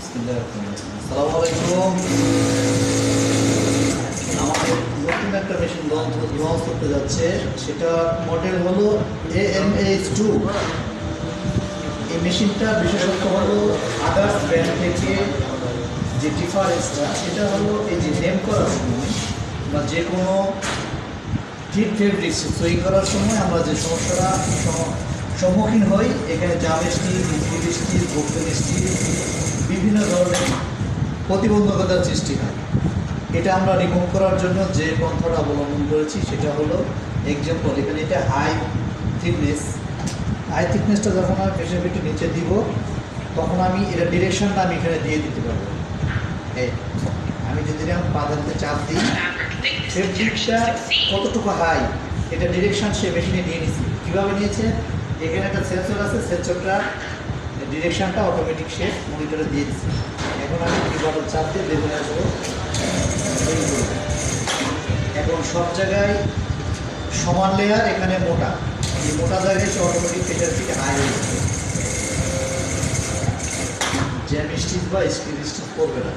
আসসালামু আলাইকুম। আমাদের নতুন একটা মেশিন লঞ্চ করতে যাচ্ছে, সেটা মডেল হলো AMH2। এই মেশিনটা বিশেষত্ব হলো আদার্স ব্র্যান্ড থেকে যে ডিফারেন্সটা সেটা হলো এই যে নেম করার সময় বা যে কোনো ডিপ ফেব্রিক্স তৈরি করার সময় আমরা যে সমস্যাটা সম্মুখীন হই, এখানে জাম স্টিল, স্টিল স্টিল, ভোক্তেল স্টিল, বিভিন্ন ধরনের প্রতিবন্ধকতার সৃষ্টি হয়। এটা আমরা রিমুভ করার জন্য যে পন্থাটা অবলম্বন করেছি সেটা হলো এক্সাম্পল, এখানে এটা হাই থিকনেসটা যখন আমি প্রেশার ফিটে নিচে দিব তখন আমি এটা ডিরেকশনটা আমি এখানে দিয়ে দিতে পারবো। আমি যদি পাদানিতে চাপ দিই, ফেব্রিকটা কতটুকু হাই এটা ডিরেকশন সে মেশিনে নিয়ে নিচ্ছে। কীভাবে নিয়েছে? এখানে একটা সেন্সর আছে, সেন্সরটা ডিরেকশনটা অটোমেটিক সে মনিটরে দিয়ে দিচ্ছে। এখন আমি কিবোর্ডের চাপ দিয়ে বের আসবো। এখন সব জায়গায় সমান লেয়ার, এখানে মোটা, এই মোটা জায়গায় সে অটোমেটিক প্রেশার ফিট হাই হয়ে যাচ্ছে, জ্যাম স্টিচ বা স্কিন স্টিচ করবে না।